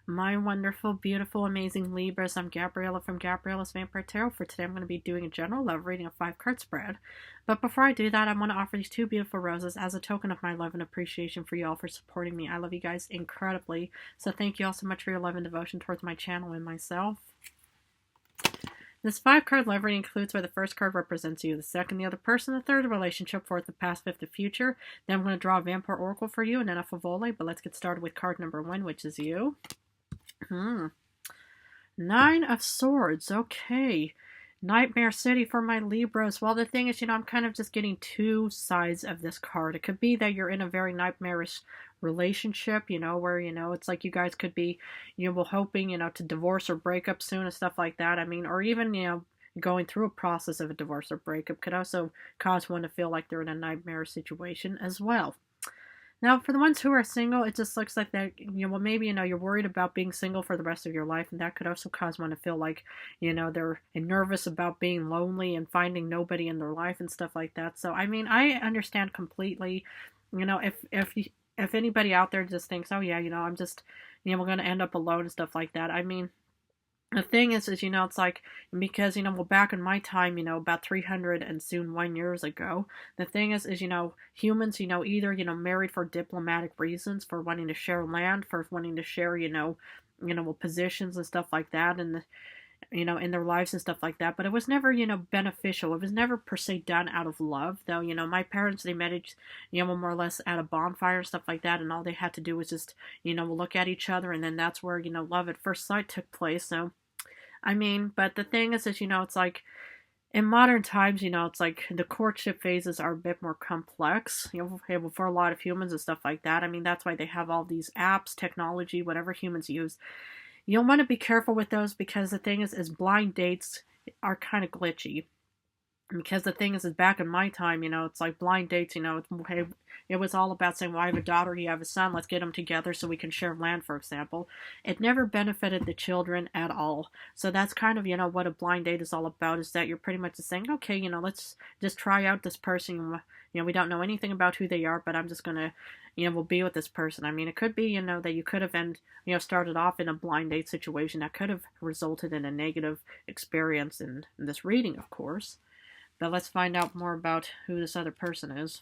My wonderful, beautiful, amazing Libras. I'm Gabriella from Gabriella's Vampire Tarot. For today, I'm going to be doing a general love reading, a 5-card spread. But before I do that, I want to offer these two beautiful roses as a token of my love and appreciation for you all for supporting me. I love you guys incredibly. So thank you all so much for your love and devotion towards my channel and myself. This 5-card love reading includes where the first card represents you, the second the other person, the third the relationship, fourth the past, fifth the future. Then I'm going to draw a Vampire Oracle for you and then a Favole. But let's get started with card number 1, which is you. 9 of Swords. Okay. Nightmare City for my Libras. Well, the thing is, I'm kind of just getting two sides of this card. It could be that you're in a very nightmarish relationship, where, it's like you guys could be, hoping, to divorce or break up soon and stuff like that. I mean, or even, going through a process of a divorce or breakup could also cause one to feel like they're in a nightmare situation as well. Now, for the ones who are single, it just looks like that, maybe, you're worried about being single for the rest of your life, and that could also cause one to feel like, they're nervous about being lonely and finding nobody in their life and stuff like that. So, I mean, I understand completely, if anybody out there just thinks, oh, yeah, I'm just, we're going to end up alone and stuff like that. I mean, the thing is, it's like, because, well, back in my time, about 300 and soon 1 years ago, the thing is, humans, either, married for diplomatic reasons, for wanting to share land, for wanting to share, positions and stuff like that, and, in their lives and stuff like that, but it was never, beneficial. It was never per se done out of love, though, my parents, they met each, more or less at a bonfire and stuff like that, and all they had to do was just, look at each other, and then that's where, love at first sight took place. So, I mean, but the thing is, it's like, in modern times, it's like the courtship phases are a bit more complex, for a lot of humans and stuff like that. I mean, that's why they have all these apps, technology, whatever humans use. You'll want to be careful with those, because the thing is blind dates are kind of glitchy. Because the thing is back in my time, it's like blind dates, it was all about saying, well, I have a daughter, you have a son, let's get them together so we can share land, for example. It never benefited the children at all. So that's kind of, what a blind date is all about, is that you're pretty much just saying, okay, let's just try out this person. We don't know anything about who they are, but I'm just going to, we'll be with this person. I mean, it could be, that you could have started off in a blind date situation that could have resulted in a negative experience in this reading, of course. But let's find out more about who this other person is.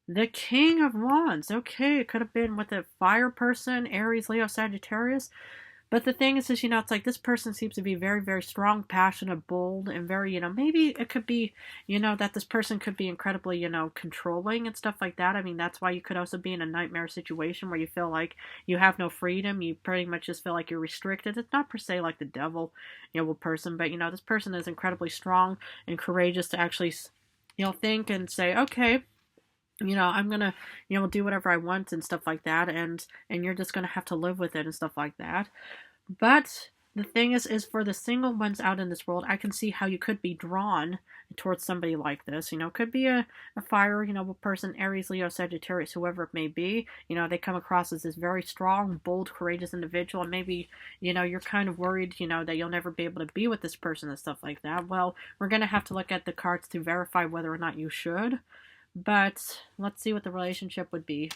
The King of Wands. Okay, it could have been with a fire person, Aries, Leo, Sagittarius. But the thing is, it's like this person seems to be very, very strong, passionate, bold, and very, maybe it could be, that this person could be incredibly, controlling and stuff like that. I mean, that's why you could also be in a nightmare situation where you feel like you have no freedom. You pretty much just feel like you're restricted. It's not per se like the devil, person, but, this person is incredibly strong and courageous to actually, think and say, okay, I'm gonna, do whatever I want and stuff like that, and you're just gonna have to live with it and stuff like that. But the thing is for the single ones out in this world, I can see how you could be drawn towards somebody like this. Could be a fire, a person, Aries, Leo, Sagittarius, whoever it may be. They come across as this very strong, bold, courageous individual, and maybe, you're kind of worried, that you'll never be able to be with this person and stuff like that. Well, we're gonna have to look at the cards to verify whether or not you should. But let's see what the relationship would be.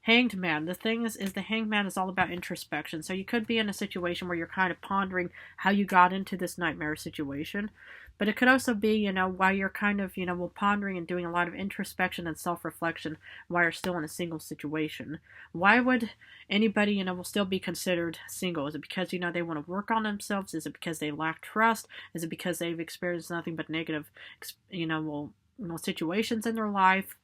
Hanged Man. The thing is the Hanged Man is all about introspection. So you could be in a situation where you're kind of pondering how you got into this nightmare situation. But it could also be, while you're kind of, pondering and doing a lot of introspection and self-reflection while you're still in a single situation. Why would anybody, will still be considered single? Is it because, they want to work on themselves? Is it because they lack trust? Is it because they've experienced nothing but negative, situations in their life?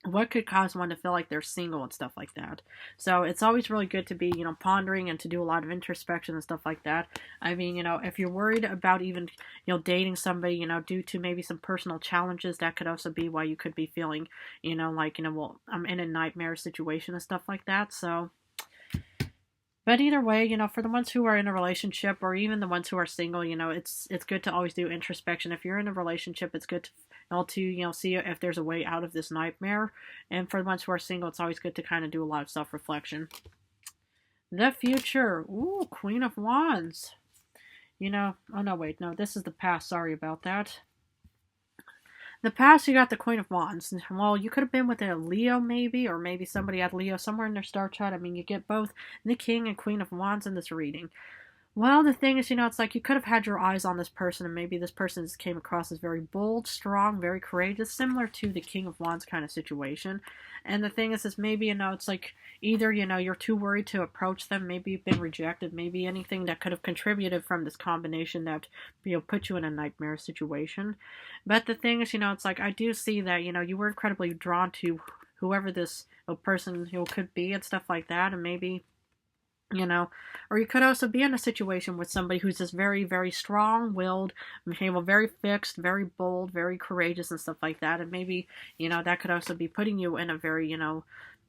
What could cause one to feel like they're single and stuff like that? So it's always really good to be, pondering and to do a lot of introspection and stuff like that. I mean, if you're worried about even, dating somebody, due to maybe some personal challenges, that could also be why you could be feeling, like, well, I'm in a nightmare situation and stuff like that. So, but either way, for the ones who are in a relationship, or even the ones who are single, it's good to always do introspection. If you're in a relationship, it's good to see if there's a way out of this nightmare. And for the ones who are single, it's always good to kind of do a lot of self-reflection. The Future. Ooh, Queen of Wands. Oh no, wait, no, this is the past. Sorry about that. The past, you got the Queen of Wands. Well, you could have been with a Leo, maybe, or maybe somebody had Leo somewhere in their star chart. I mean, you get both the King and Queen of Wands in this reading. Well, the thing is, it's like you could have had your eyes on this person, and maybe this person just came across as very bold, strong, very courageous, similar to the King of Wands kind of situation. And the thing is maybe, it's like either, you're too worried to approach them, maybe you've been rejected, maybe anything that could have contributed from this combination that, put you in a nightmare situation. But the thing is, it's like I do see that, you were incredibly drawn to whoever this person could be and stuff like that, and maybe or you could also be in a situation with somebody who's just very, very strong-willed, very fixed, very bold, very courageous and stuff like that. And maybe, that could also be putting you in a very,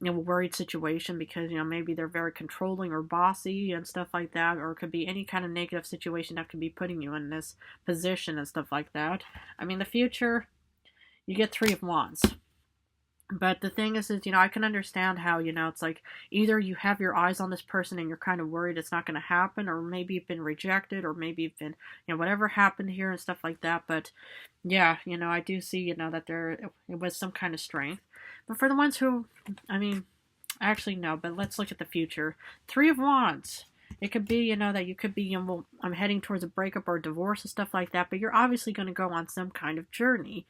worried situation because, maybe they're very controlling or bossy and stuff like that. Or it could be any kind of negative situation that could be putting you in this position and stuff like that. I mean, the future, you get Three of Wands. But the thing is, I can understand how, it's like either you have your eyes on this person and you're kind of worried it's not going to happen, or maybe you've been rejected, or maybe you've been, whatever happened here and stuff like that. But yeah, I do see, that it was some kind of strength. But for the ones who, actually no, but let's look at the future. Three of Wands. It could be, that you could be, I'm heading towards a breakup or a divorce and stuff like that, but you're obviously going to go on some kind of journey.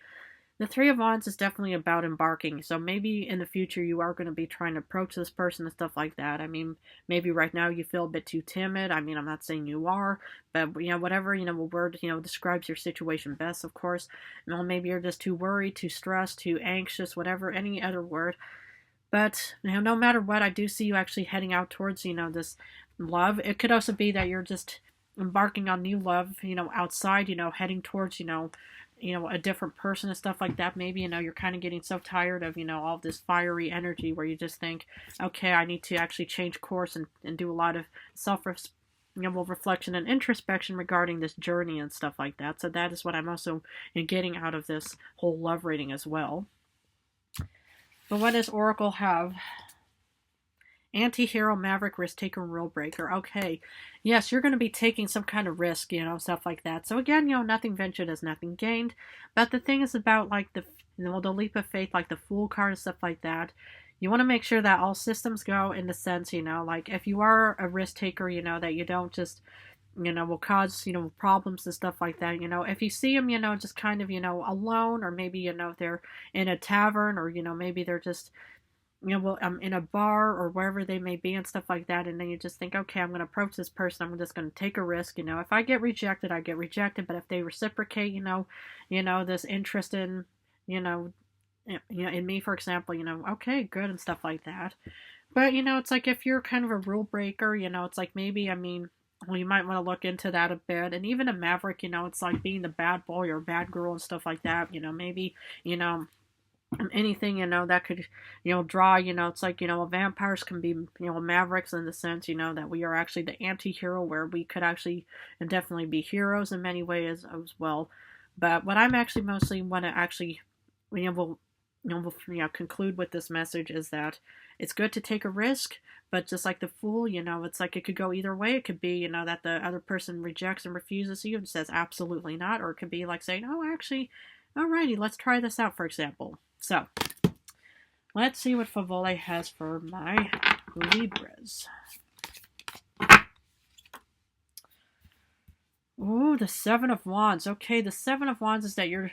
The Three of Wands is definitely about embarking, so maybe in the future you are going to be trying to approach this person and stuff like that. I mean, maybe right now you feel a bit too timid. I mean, I'm not saying you are, but, whatever, a word, describes your situation best, of course. Maybe you're just too worried, too stressed, too anxious, whatever, any other word. But, no matter what, I do see you actually heading out towards, this love. It could also be that you're just embarking on new love, outside, heading towards, a different person and stuff like that. Maybe, you're kind of getting so tired of, all this fiery energy where you just think, okay, I need to actually change course and do a lot of reflection and introspection regarding this journey and stuff like that. So that is what I'm also getting out of this whole love reading as well. But what does Oracle have? Anti-hero, maverick, risk taker, rule breaker. Okay. Yes, you're going to be taking some kind of risk, stuff like that. So again, nothing ventured is nothing gained. But the thing is about like the leap of faith, like the Fool card and stuff like that. You want to make sure that all systems go in the sense, like if you are a risk taker, that you don't just, will cause, problems and stuff like that. If you see them, just kind of, alone, or maybe, they're in a tavern, or, maybe they're just, in a bar or wherever they may be and stuff like that, and then you just think, okay, I'm going to approach this person, I'm just going to take a risk, if I get rejected, I get rejected, but if they reciprocate, this interest in, in me, for example, okay, good, and stuff like that. But, it's like if you're kind of a rule breaker, it's like maybe, well, you might want to look into that a bit. And even a maverick, it's like being the bad boy or bad girl and stuff like that, maybe, anything, that could, draw, it's like, vampires can be, mavericks in the sense, that we are actually the anti-hero, where we could actually and definitely be heroes in many ways as well. But what I'm actually mostly want to actually, conclude with this message is that it's good to take a risk, but just like the Fool, it's like it could go either way. It could be, that the other person rejects and refuses you and says absolutely not, or it could be like saying, oh, actually, alrighty, let's try this out, for example. So, let's see what Favole has for my Libras. Ooh, the Seven of Wands. Okay, the Seven of Wands is that you're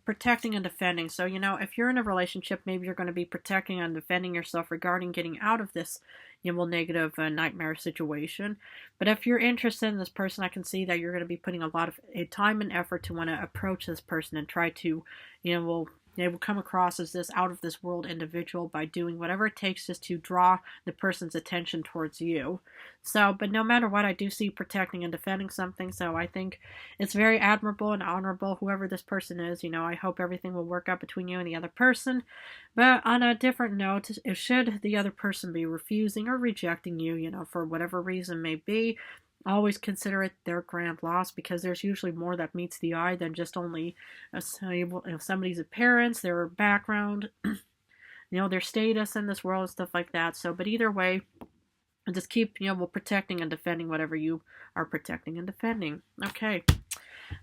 protecting and defending. So, if you're in a relationship, maybe you're going to be protecting and defending yourself regarding getting out of this, negative nightmare situation. But if you're interested in this person, I can see that you're going to be putting a lot of time and effort to want to approach this person and try to, they will come across as this out of this world individual by doing whatever it takes just to draw the person's attention towards you. So, but no matter what, I do see protecting and defending something. So I think it's very admirable and honorable, whoever this person is. I hope everything will work out between you and the other person. But on a different note, if should the other person be refusing or rejecting you, for whatever reason may be, always consider it their grand loss, because there's usually more that meets the eye than just only somebody's appearance, their background, their status in this world and stuff like that. So, but either way, just keep, protecting and defending whatever you are protecting and defending. Okay.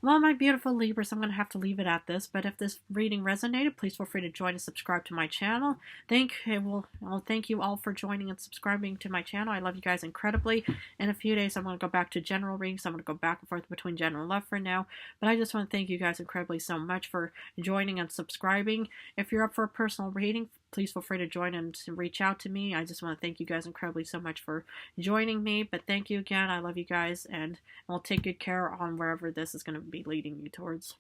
Well, my beautiful Libras, I'm going to have to leave it at this, but if this reading resonated, please feel free to join and subscribe to my channel. Thank you all for joining and subscribing to my channel. I love you guys incredibly. In a few days, I'm going to go back to general readings. I'm going to go back and forth between general and love for now, but I just want to thank you guys incredibly so much for joining and subscribing. If you're up for a personal reading, please feel free to join and reach out to me. I just want to thank you guys incredibly so much for joining me, but thank you again. I love you guys, and I'll take good care on wherever this is going to be leading you towards.